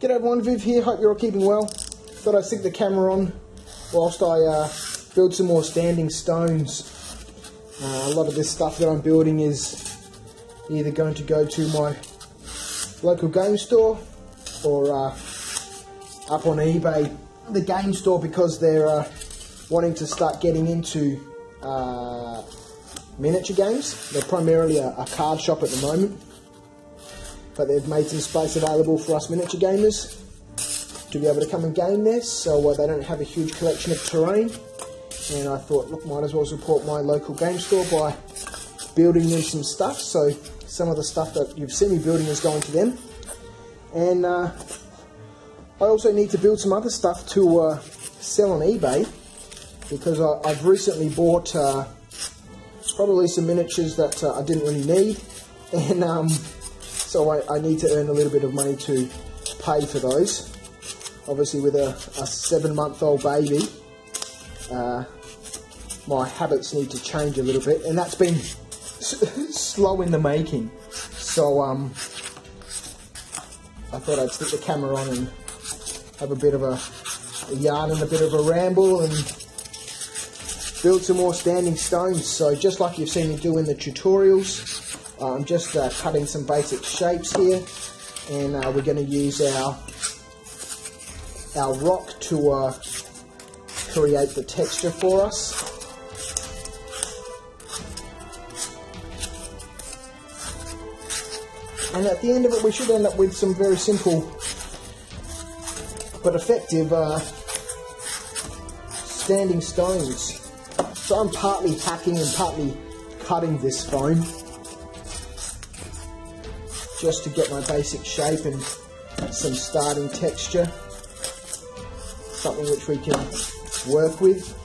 G'day everyone, Viv here, hope you're all keeping well. Thought I'd stick the camera on whilst I build some more standing stones. A lot of this stuff that I'm building is either going to go to my local game store or up on eBay. The game store, because they're wanting to start getting into miniature games. They're primarily a card shop at the moment, but they've made some space available for us miniature gamers to be able to come and game there, so they don't have a huge collection of terrain. And I thought, look, might as well support my local game store by building them some stuff. So some of the stuff that you've seen me building is going to them. And I also need to build some other stuff to sell on eBay, because I've recently bought probably some miniatures that I didn't really need, and so I need to earn a little bit of money to pay for those. Obviously with a 7-month-old baby, my habits need to change a little bit, and that's been slow in the making. So I thought I'd stick the camera on and have a bit of a yarn and a bit of a ramble and build some more standing stones. So just like you've seen me do in the tutorials, I'm just cutting some basic shapes here, and we're going to use our rock to create the texture for us. And at the end of it, we should end up with some very simple but effective standing stones. So I'm partly hacking and partly cutting this foam just to get my basic shape and some starting texture, something which we can work with.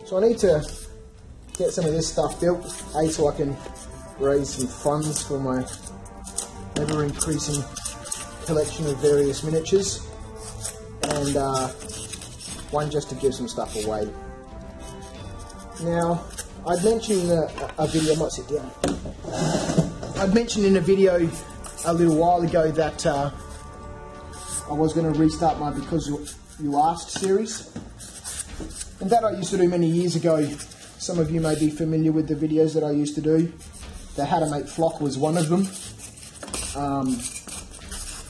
So I need to get some of this stuff built, so I can raise some funds for my ever-increasing collection of various miniatures, and one just to give some stuff away. Now, I'd mentioned in a video, I might sit down. I'd mentioned in a video a little while ago that I was going to restart my Because You Asked series. And that I used to do many years ago. Some of you may be familiar with the videos that I used to do. The How to Make Flock was one of them.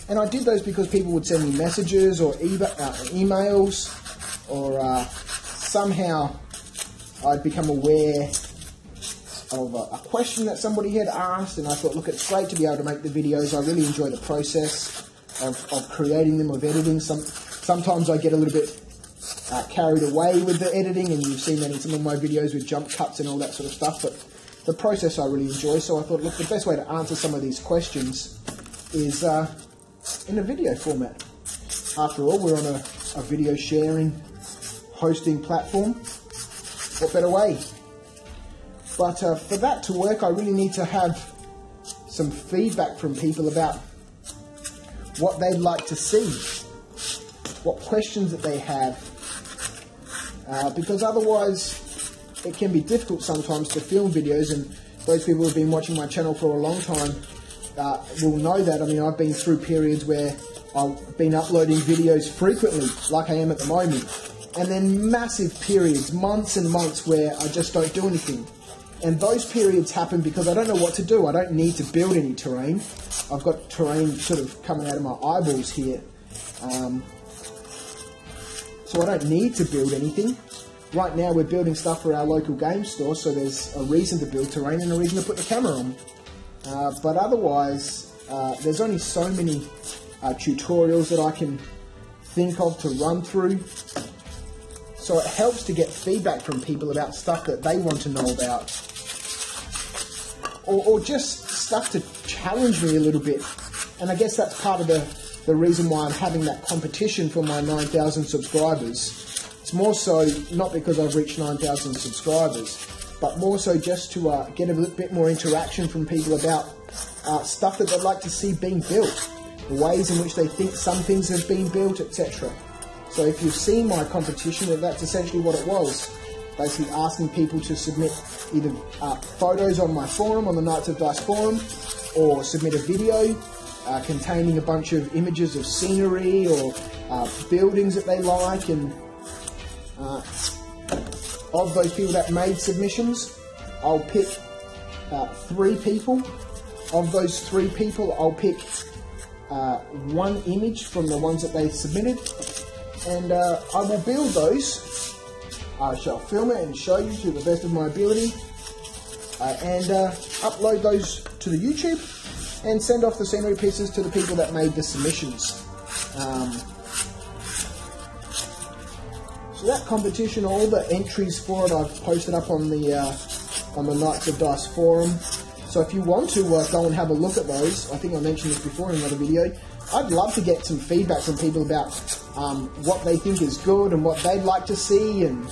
And I did those because people would send me messages or emails, or somehow I'd become aware of a question that somebody had asked, and I thought, look, it's great to be able to make the videos. I really enjoy the process of creating them, of editing. Sometimes I get a little bit carried away with the editing, and you've seen that in some of my videos with jump cuts and all that sort of stuff, but the process I really enjoy. So I thought, look, the best way to answer some of these questions is in a video format. After all, we're on a video sharing, hosting platform. What better way? But for that to work, I really need to have some feedback from people about what they'd like to see, what questions that they have, because otherwise it can be difficult sometimes to film videos. And those people who have been watching my channel for a long time will know that. I mean, I've been through periods where I've been uploading videos frequently, like I am at the moment, and then massive periods, months and months, where I just don't do anything. And those periods happen because I don't know what to do. I don't need to build any terrain. I've got terrain sort of coming out of my eyeballs here. So I don't need to build anything. Right now we're building stuff for our local game store, so there's a reason to build terrain and a reason to put the camera on. But otherwise, there's only so many tutorials that I can think of to run through. So it helps to get feedback from people about stuff that they want to know about. Or just stuff to challenge me a little bit. And I guess that's part of the reason why I'm having that competition for my 9,000 subscribers. It's more so not because I've reached 9,000 subscribers, but more so just to get a bit more interaction from people about stuff that they'd like to see being built, the ways in which they think some things have been built, etc. So if you've seen my competition, that's essentially what it was. Basically asking people to submit either photos on my forum, on the Knights of Dice forum, or submit a video containing a bunch of images of scenery or buildings that they like, and of those people that made submissions, I'll pick 3 people. Of those 3 people, I'll pick 1 image from the ones that they submitted, and I will build those. I shall film it and show you to the best of my ability, and upload those to the YouTube and send off the scenery pieces to the people that made the submissions. So that competition, all the entries for it, I've posted up on the Knights of Dice forum. So if you want to go and have a look at those, I think I mentioned this before in another video, I'd love to get some feedback from people about what they think is good and what they'd like to see. And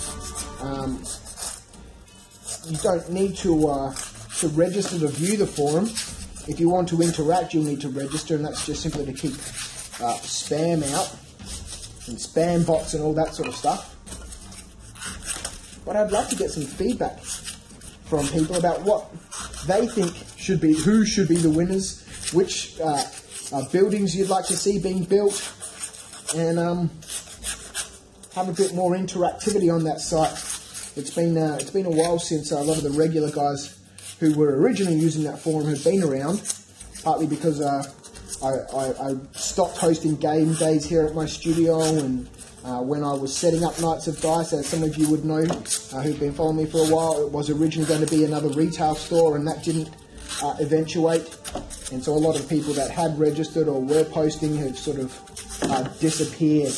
you don't need to register to view the forum. If you want to interact, you'll need to register, and that's just simply to keep spam out and spam bots and all that sort of stuff. But I'd love to get some feedback from people about what they think should be, who should be the winners, which buildings you'd like to see being built, and have a bit more interactivity on that site. It's been a while since a lot of the regular guys who were originally using that forum have been around, partly because I stopped hosting game days here at my studio, and when I was setting up Knights of Dice, as some of you would know who've been following me for a while, it was originally going to be another retail store, and that didn't eventuate. And so a lot of people that had registered or were posting have sort of disappeared.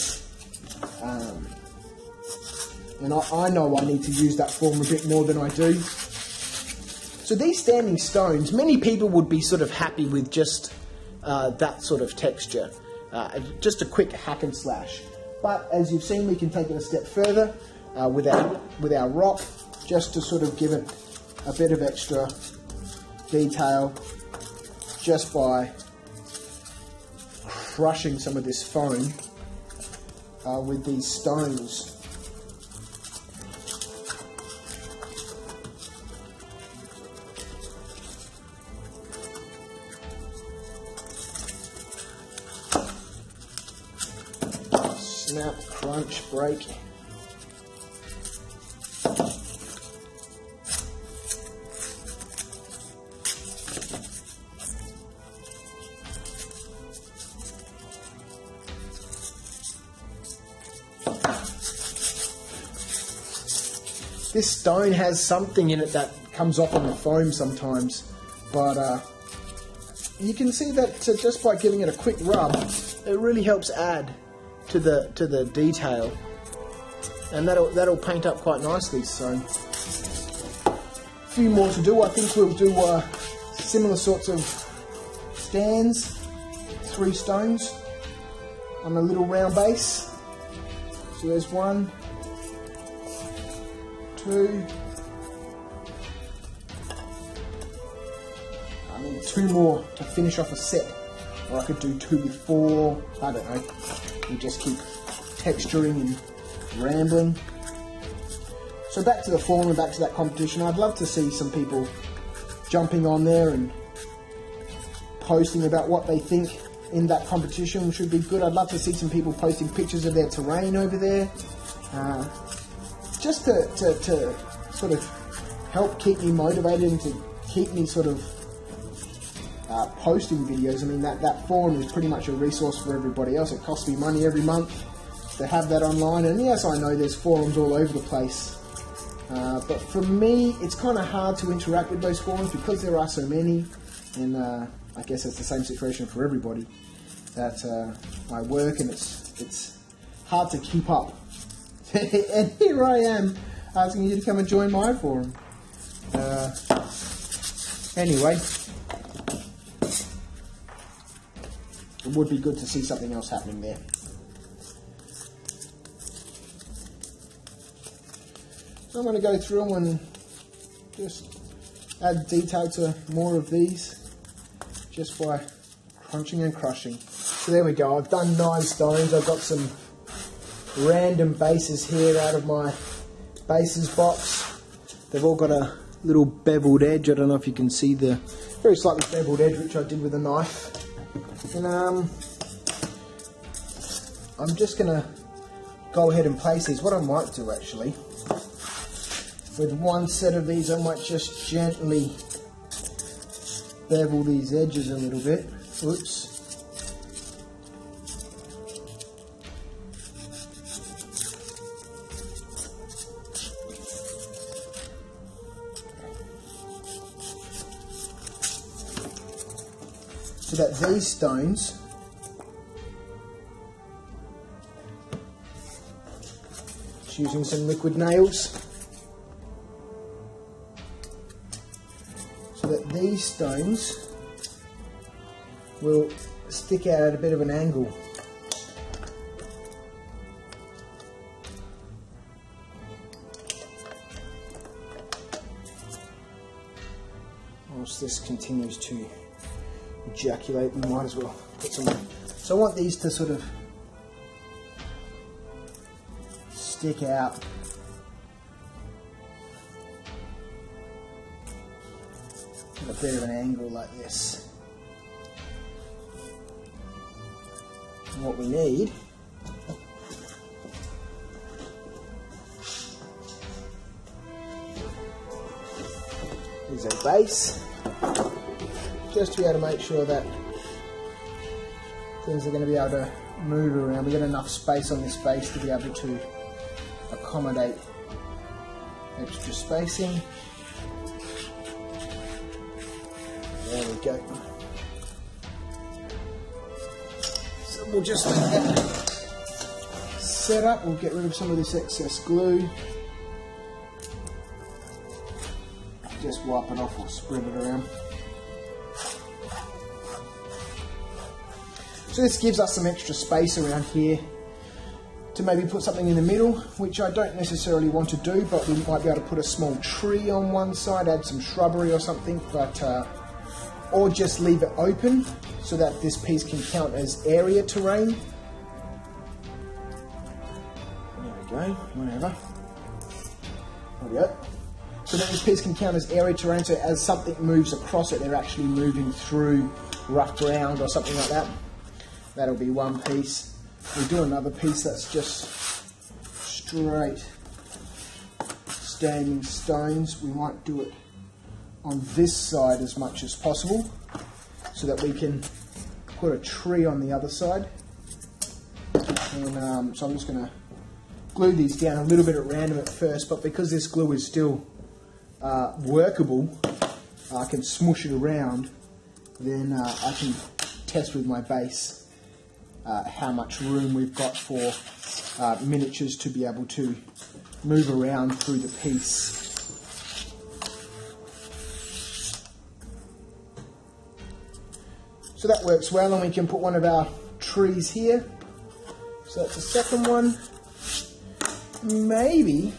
And I know I need to use that forum a bit more than I do. So these standing stones, many people would be sort of happy with just that sort of texture. Just a quick hack and slash. But as you've seen, we can take it a step further with our rock, just to sort of give it a bit of extra detail, just by crushing some of this foam with these stones. Snap, crunch, break. This stone has something in it that comes off on the foam sometimes, but you can see that just by giving it a quick rub, it really helps add to the detail, and that'll paint up quite nicely. So a few more to do. I think we'll do similar sorts of stands, 3 stones on a little round base. So there's 1, 2. I need 2 more to finish off a set, or I could do 2 with 4. I don't know. We just keep texturing and rambling. So back to the forum and back to that competition. I'd love to see some people jumping on there and posting about what they think in that competition should be good. I'd love to see some people posting pictures of their terrain over there, just to sort of help keep me motivated and to keep me sort of posting videos. I mean, that forum is pretty much a resource for everybody else. It costs me money every month to have that online, and yes, I know there's forums all over the place, but for me it's kind of hard to interact with those forums because there are so many, and I guess it's the same situation for everybody, that I work and it's hard to keep up. And here I am asking you to come and join my forum. Anyway, it would be good to see something else happening there. So I'm going to go through them and just add detail to more of these just by crunching and crushing. So there we go. I've done 9 stones. I've got some random bases here out of my bases box. They've all got a little beveled edge. I don't know if you can see the very slightly beveled edge, which I did with a knife. And I'm just going to go ahead and place these. What I might do actually, with one set of these, I might just gently bevel these edges a little bit. Oops. So that these stones just using some liquid nails, so that these stones will stick out at a bit of an angle. Whilst this continues to ejaculate, we might as well put some. So I want these to sort of stick out. At a bit of an angle like this. And what we need is a base, just to be able to make sure that things are going to be able to move around. We get enough space on this base to be able to accommodate extra spacing. There we go. So we'll just let that set up. We'll get rid of some of this excess glue. Just wipe it off or spread it around. So this gives us some extra space around here to maybe put something in the middle, which I don't necessarily want to do, but we might be able to put a small tree on one side, add some shrubbery or something, but or just leave it open so that this piece can count as area terrain. There we go, whatever. There we go. So that this piece can count as area terrain, so as something moves across it, they're actually moving through rough ground or something like that. That'll be one piece. We'll do another piece that's just straight standing stones. We might do it on this side as much as possible so that we can put a tree on the other side. And so I'm just going to glue these down a little bit at random at first, but because this glue is still workable, I can smush it around, then I can test with my base how much room we've got for miniatures to be able to move around through the piece. So that works well, and we can put one of our trees here. So that's the second one. Maybe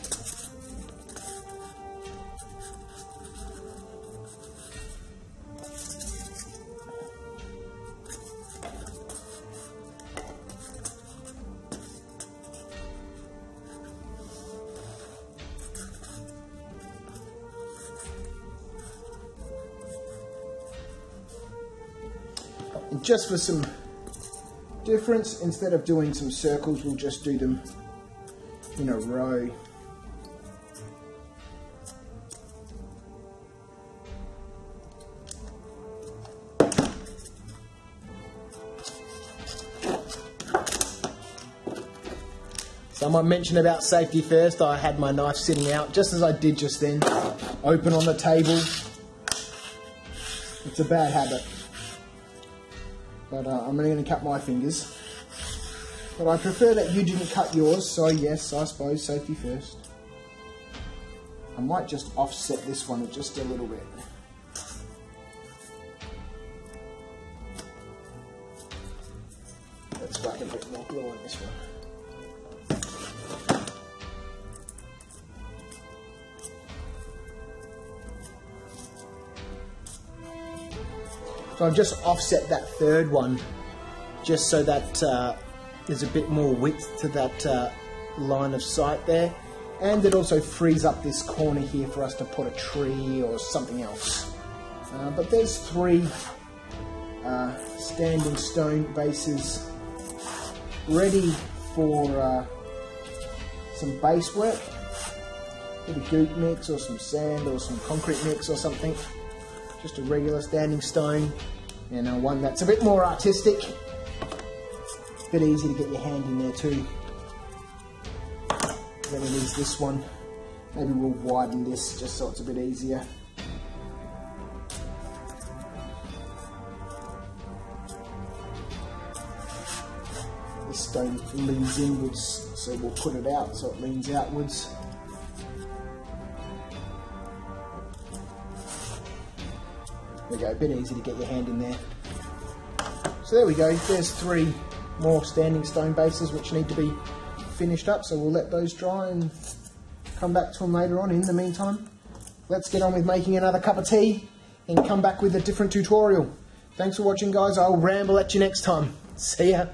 just for some difference, instead of doing some circles, we'll just do them in a row. Someone mentioned about safety first. I had my knife sitting out, just as I did just then, open on the table. It's a bad habit. But I'm only going to cut my fingers. But I prefer that you didn't cut yours, so yes, I suppose safety first. I might just offset this one just a little bit. Let's whack a bit more glue on this one. So I've just offset that third one, just so that there's a bit more width to that line of sight there. And it also frees up this corner here for us to put a tree or something else. But there's 3 standing stone bases ready for some base work. Bit of goop mix or some sand or some concrete mix or something. Just a regular standing stone, and one that's a bit more artistic. A bit easy to get your hand in there too than it is this one. Maybe we'll widen this just so it's a bit easier. This stone leans inwards, so we'll put it out so it leans outwards. There we go, a bit easy to get your hand in there. So there we go, there's 3 more standing stone bases which need to be finished up, so we'll let those dry and come back to them later on. In the meantime, let's get on with making another cup of tea and come back with a different tutorial. Thanks for watching, guys. I'll ramble at you next time. See ya.